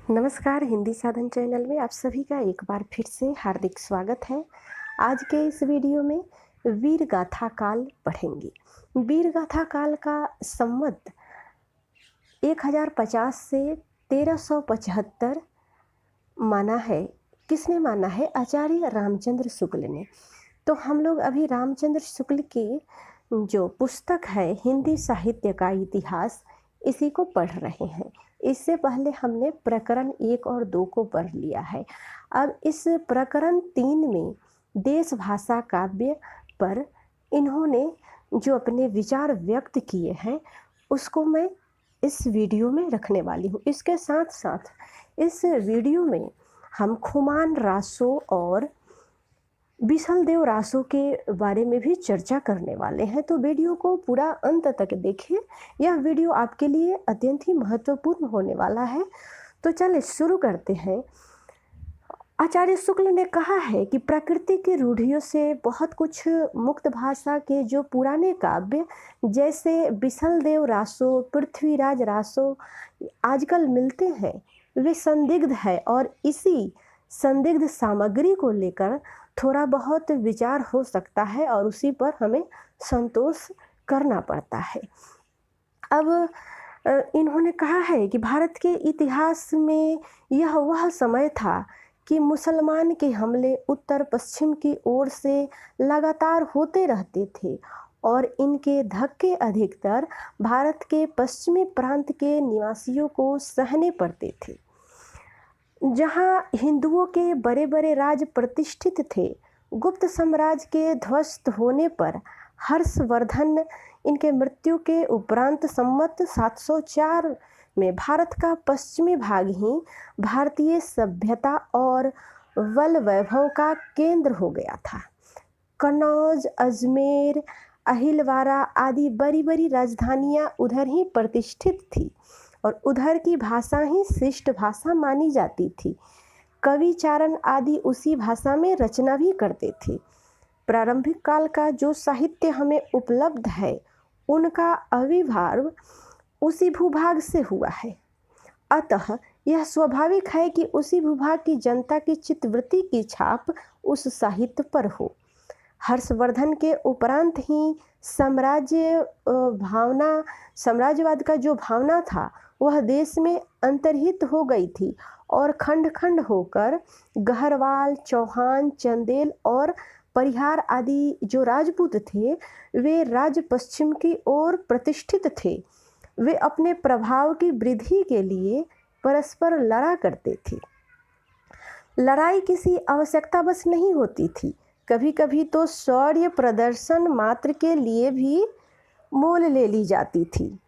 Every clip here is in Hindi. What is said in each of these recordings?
नमस्कार, हिंदी साधन चैनल में आप सभी का एक बार फिर से हार्दिक स्वागत है। आज के इस वीडियो में वीर गाथा काल पढ़ेंगे। वीर गाथा काल का संवत 1050 से 1375 माना है। किसने माना है? आचार्य रामचंद्र शुक्ल ने। तो हम लोग अभी रामचंद्र शुक्ल की जो पुस्तक है हिंदी साहित्य का इतिहास, इसी को पढ़ रहे हैं। इससे पहले हमने प्रकरण 1 और 2 को पढ़ लिया है। अब इस प्रकरण 3 में देश भाषा काव्य पर इन्होंने जो अपने विचार व्यक्त किए हैं उसको मैं इस वीडियो में रखने वाली हूँ। इसके साथ साथ इस वीडियो में हम खुमान रासो और बिसलदेव रासो के बारे में भी चर्चा करने वाले हैं। तो वीडियो को पूरा अंत तक देखिए, यह वीडियो आपके लिए अत्यंत ही महत्वपूर्ण होने वाला है। तो चलिए शुरू करते हैं। आचार्य शुक्ल ने कहा है कि प्रकृति की रूढ़ियों से बहुत कुछ मुक्त भाषा के जो पुराने काव्य जैसे बिसलदेव रासो, पृथ्वीराज रासो आजकल मिलते हैं, वे संदिग्ध है और इसी संदिग्ध सामग्री को लेकर थोड़ा बहुत विचार हो सकता है और उसी पर हमें संतोष करना पड़ता है। अब इन्होंने कहा है कि भारत के इतिहास में यह वह समय था कि मुसलमान के हमले उत्तर पश्चिम की ओर से लगातार होते रहते थे और इनके धक्के अधिकतर भारत के पश्चिमी प्रांत के निवासियों को सहने पड़ते थे। जहां हिंदुओं के बड़े बड़े राज प्रतिष्ठित थे, गुप्त साम्राज्य के ध्वस्त होने पर हर्षवर्धन इनके मृत्यु के उपरांत संवत 704 में भारत का पश्चिमी भाग ही भारतीय सभ्यता और बल वैभव का केंद्र हो गया था। कन्नौज, अजमेर, अहिलवारा आदि बड़ी बड़ी राजधानियां उधर ही प्रतिष्ठित थी और उधर की भाषा ही श्रेष्ठ भाषा मानी जाती थी। कवि चारण आदि उसी भाषा में रचना भी करते थे। प्रारंभिक काल का जो साहित्य हमें उपलब्ध है उनका आविर्भाव उसी भूभाग से हुआ है। अतः यह स्वाभाविक है कि उसी भूभाग की जनता की चित्तवृत्ति की छाप उस साहित्य पर हो। हर्षवर्धन के उपरांत ही साम्राज्यवाद का जो भावना था वह देश में अंतर्हित हो गई थी और खंड खंड होकर गहरवाल, चौहान, चंदेल और परिहार आदि जो राजपूत थे वे राज्य पश्चिम की ओर प्रतिष्ठित थे। वे अपने प्रभाव की वृद्धि के लिए परस्पर लड़ा करते थे। लड़ाई किसी आवश्यकता बस नहीं होती थी, कभी कभी तो शौर्य प्रदर्शन मात्र के लिए भी मोल ले ली जाती थी।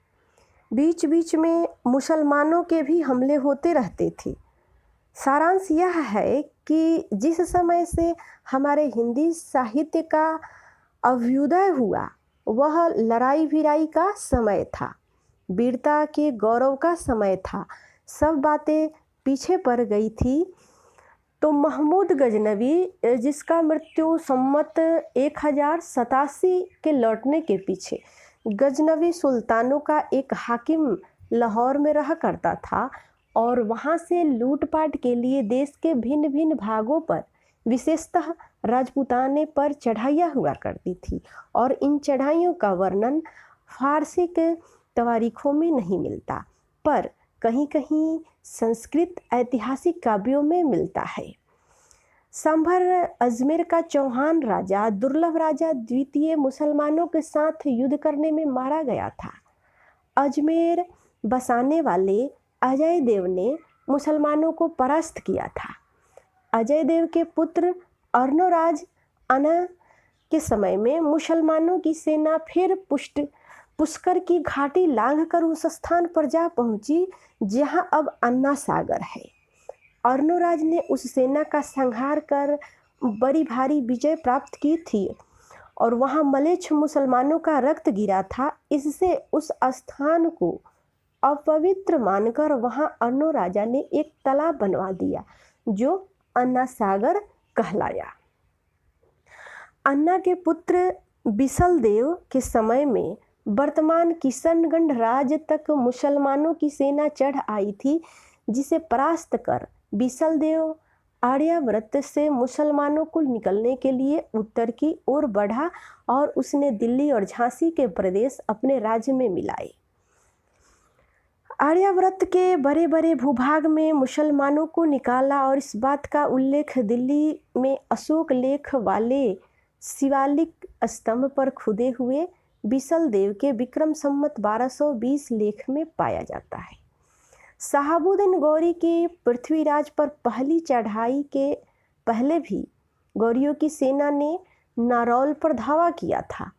बीच बीच में मुसलमानों के भी हमले होते रहते थे। सारांश यह है कि जिस समय से हमारे हिंदी साहित्य का अभ्युदय हुआ वह लड़ाई भिड़ाई का समय था, वीरता के गौरव का समय था। सब बातें पीछे पड़ गई थी। तो महमूद गजनवी, जिसका मृत्यु संवत 1087 के लौटने के पीछे, गजनवी सुल्तानों का एक हाकिम लाहौर में रहा करता था और वहाँ से लूटपाट के लिए देश के भिन्न भिन्न भागों पर विशेषतः राजपूताने पर चढ़ाइयाँ हुआ करती थी और इन चढ़ाइयों का वर्णन फारसी के तवारीखों में नहीं मिलता, पर कहीं कहीं संस्कृत ऐतिहासिक काव्यों में मिलता है। सांभर अजमेर का चौहान राजा, दुर्लभ राजा द्वितीय, मुसलमानों के साथ युद्ध करने में मारा गया था। अजमेर बसाने वाले अजय देव ने मुसलमानों को परास्त किया था। अजय देव के पुत्र अर्नोराज आना के समय में मुसलमानों की सेना फिर पुष्कर की घाटी लांघकर उस स्थान पर जा पहुंची जहां अब अन्ना सागर है। अर्नोराज ने उस सेना का संहार कर बड़ी भारी विजय प्राप्त की थी और वहां मलेच्छ मुसलमानों का रक्त गिरा था। इससे उस स्थान को अपवित्र मानकर वहां अर्नो राजा ने एक तालाब बनवा दिया जो अन्ना सागर कहलाया। अन्ना के पुत्र बिसलदेव के समय में वर्तमान किशनगंज राज्य तक मुसलमानों की सेना चढ़ आई थी, जिसे परास्त कर बिसलदेव आर्यावर्त से मुसलमानों को निकलने के लिए उत्तर की ओर बढ़ा और उसने दिल्ली और झांसी के प्रदेश अपने राज्य में मिलाए। आर्यावर्त के बड़े बड़े भूभाग में मुसलमानों को निकाला और इस बात का उल्लेख दिल्ली में अशोक लेख वाले शिवालिक स्तंभ पर खुदे हुए बिसलदेव के विक्रम संवत 1220 लेख में पाया जाता है। शहाबुद्दीन गौरी की पृथ्वीराज पर पहली चढ़ाई के पहले भी गौरियों की सेना ने नारौल पर धावा किया था,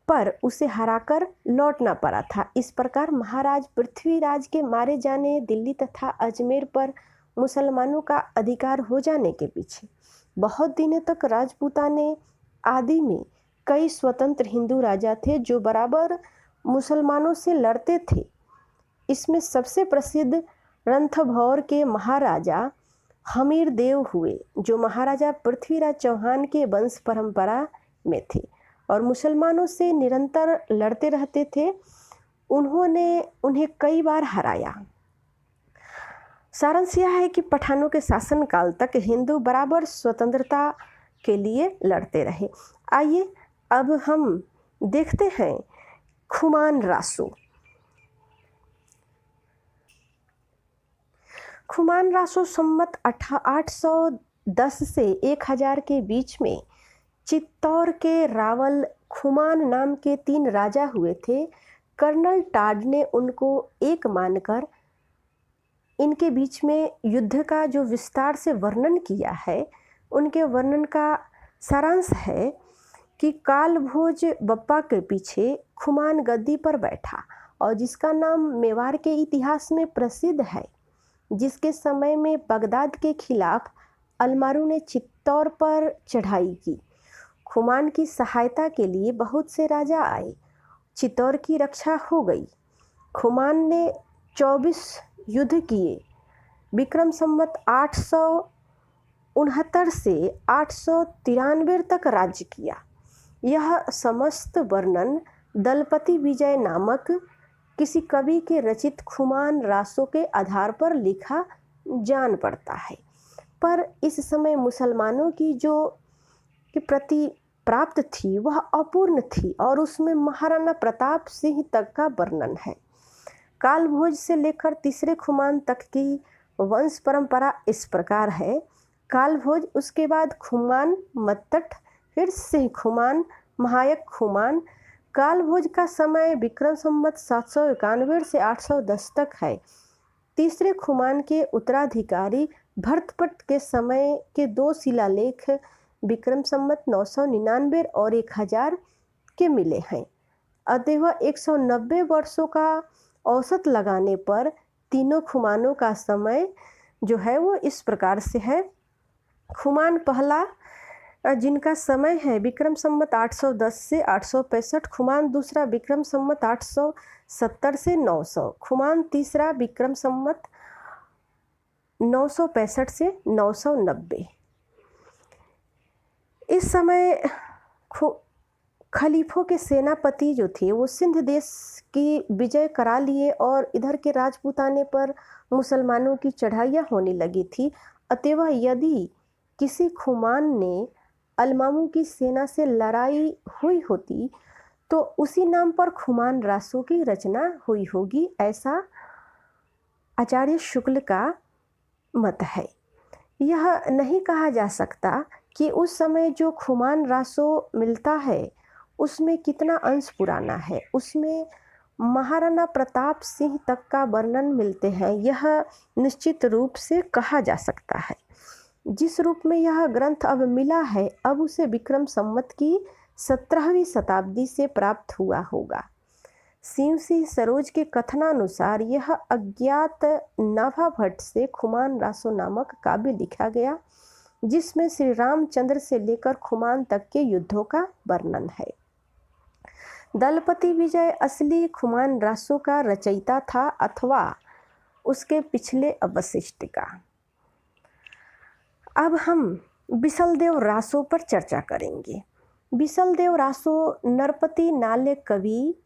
पर उसे हराकर लौटना पड़ा था। इस प्रकार महाराज पृथ्वीराज के मारे जाने, दिल्ली तथा अजमेर पर मुसलमानों का अधिकार हो जाने के पीछे बहुत दिनों तक राजपूताने आदि में कई स्वतंत्र हिंदू राजा थे जो बराबर मुसलमानों से लड़ते थे। इसमें सबसे प्रसिद्ध रणथंभौर के महाराजा हमीर देव हुए, जो महाराजा पृथ्वीराज चौहान के वंश परंपरा में थे और मुसलमानों से निरंतर लड़ते रहते थे। उन्होंने उन्हें कई बार हराया। सारांश यह है कि पठानों के शासनकाल तक हिंदू बराबर स्वतंत्रता के लिए लड़ते रहे। आइए अब हम देखते हैं खुमान रासो। खुमान रासो संवत 810 से 1000 के बीच में चित्तौड़ के रावल खुमान नाम के 3 राजा हुए थे। कर्नल टाड ने उनको एक मानकर इनके बीच में युद्ध का जो विस्तार से वर्णन किया है, उनके वर्णन का सारांश है कि कालभोज बप्पा के पीछे खुमान गद्दी पर बैठा और जिसका नाम मेवाड़ के इतिहास में प्रसिद्ध है, जिसके समय में बगदाद के खिलाफ अलमारू ने चित्तौड़ पर चढ़ाई की। खुमान की सहायता के लिए बहुत से राजा आए। चित्तौड़ की रक्षा हो गई। खुमान ने 24 युद्ध किए। विक्रम संवत 869 से 893 तक राज्य किया। यह समस्त वर्णन दलपति विजय नामक किसी कवि के रचित खुमान रासो के आधार पर लिखा जान पड़ता है, पर इस समय मुसलमानों की जो कि प्रति प्राप्त थी वह अपूर्ण थी और उसमें महाराणा प्रताप सिंह तक का वर्णन है। कालभोज से लेकर तीसरे खुमान तक की वंश परंपरा इस प्रकार है। कालभोज, उसके बाद खुमान मत्तट, फिर सिंह खुमान, महायक खुमान। कालभोज का समय विक्रम संवत 791 से 810 तक है। तीसरे खुमान के उत्तराधिकारी भरतपट के समय के 2 शिलालेख विक्रम संवत 999 और 1000 के मिले हैं। अतः 190 वर्षों का औसत लगाने पर तीनों खुमानों का समय जो है वो इस प्रकार से है। खुमान पहला, जिनका समय है विक्रम संवत 810 से 865। खुमान दूसरा विक्रम संवत 870 से 900। खुमान तीसरा विक्रम संवत 965 से 990। इस समय खलीफों के सेनापति जो थे वो सिंध देश की विजय करा लिए और इधर के राजपूताने पर मुसलमानों की चढ़ाइयाँ होने लगी थी। अतएव यदि किसी खुमान ने अलमामू की सेना से लड़ाई हुई होती तो उसी नाम पर खुमान रासो की रचना हुई होगी, ऐसा आचार्य शुक्ल का मत है। यह नहीं कहा जा सकता कि उस समय जो खुमान रासो मिलता है उसमें कितना अंश पुराना है। उसमें महाराणा प्रताप सिंह तक का वर्णन मिलते हैं, यह निश्चित रूप से कहा जा सकता है। जिस रूप में यह ग्रंथ अब मिला है, अब उसे विक्रम संवत की 17वीं शताब्दी से प्राप्त हुआ होगा। शिव सिंह सरोज के कथनानुसार यह अज्ञात नाभा भट्ट से खुमान रासो नामक काव्य लिखा गया, जिसमें श्री रामचंद्र से लेकर खुमान तक के युद्धों का वर्णन है। दलपति विजय असली खुमान रासो का रचयिता था अथवा उसके पिछले अवशिष्ट का। अब हम बिसलदेव रासो पर चर्चा करेंगे। बिसलदेव रासो नरपति नाल्य कवि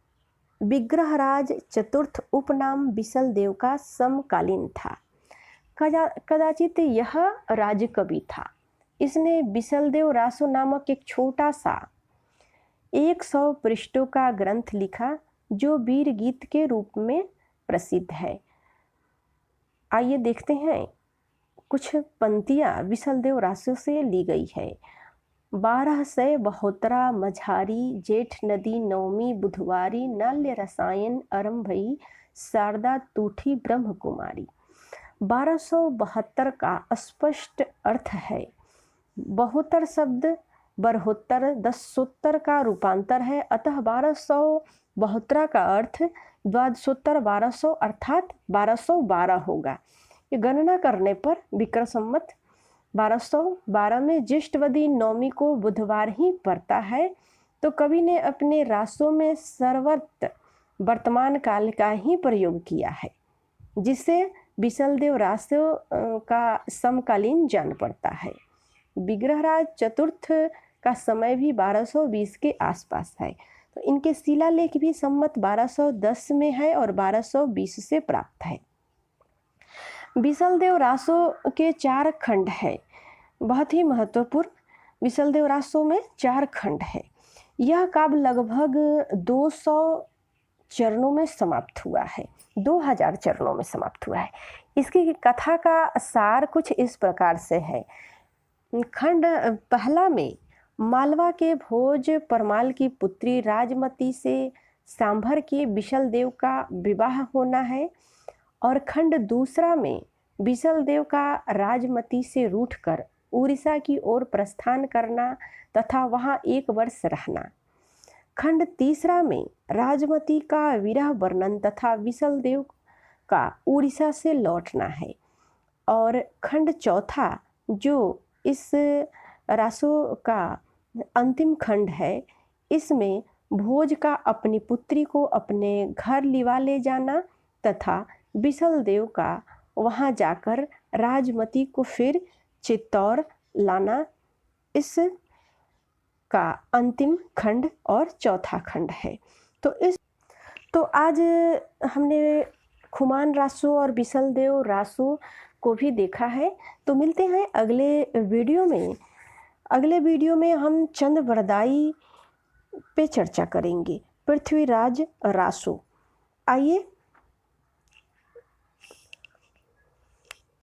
विग्रहराज चतुर्थ उपनाम बिसलदेव का समकालीन था। कदाचित यह राजकवि था। इसने बिसलदेव रासो नामक एक छोटा सा 100 पृष्ठों का ग्रंथ लिखा जो वीर गीत के रूप में प्रसिद्ध है। आइए देखते हैं, कुछ पंक्तियाँ बिसलदेव रासो से ली गई है। 1272 मझारी जेठ नदी नवमी बुधवारी नल्य रसायन आरंभई शारदा तूठी ब्रह्म कुमारी। 1272 का स्पष्ट अर्थ है। 72 शब्द बरहोत्तर 10 का रूपांतर है, अतः 1272 का अर्थ द्वादशोत्तर 1200 अर्थात 1212 होगा। ये गणना करने पर विक्रम संवत 1212 में ज्येष्ठवदी नवमी को बुधवार ही पड़ता है, तो कवि ने अपने रासों में सर्वत्र वर्तमान काल का ही प्रयोग किया है, जिससे बिसलदेव रासो का समकालीन जान पड़ता है। विग्रहराज चतुर्थ का समय भी 1220 के आसपास है, तो इनके शिलालेख भी संवत 1210 में है और 1220 से प्राप्त है। बिसलदेव रासो के 4 खंड है, बहुत ही महत्वपूर्ण। बिसलदेव रासो में 4 खंड है। यह काव्य लगभग 200 चरणों में समाप्त हुआ है, 2000 चरणों में समाप्त हुआ है। इसकी कथा का सार कुछ इस प्रकार से है। खंड पहला में मालवा के भोज परमाल की पुत्री राजमती से सांभर के बिसलदेव का विवाह होना है, और खंड दूसरा में बिसलदेव का राजमती से रूठकर उड़ीसा की ओर प्रस्थान करना तथा वहाँ 1 वर्ष रहना। खंड तीसरा में राजमती का विरह वर्णन तथा बिसलदेव का उड़ीसा से लौटना है। और खंड चौथा जो इस रासो का अंतिम खंड है, इसमें भोज का अपनी पुत्री को अपने घर लिवा ले जाना तथा बिसलदेव का वहाँ जाकर राजमती को फिर चित्तौड़ लाना, इस का अंतिम खंड और चौथा खंड है। तो आज हमने खुमान रासो और बिसलदेव रासो को भी देखा है। तो मिलते हैं अगले वीडियो में। अगले वीडियो में हम चंद बरदाई पे चर्चा करेंगे, पृथ्वीराज रासो। आइए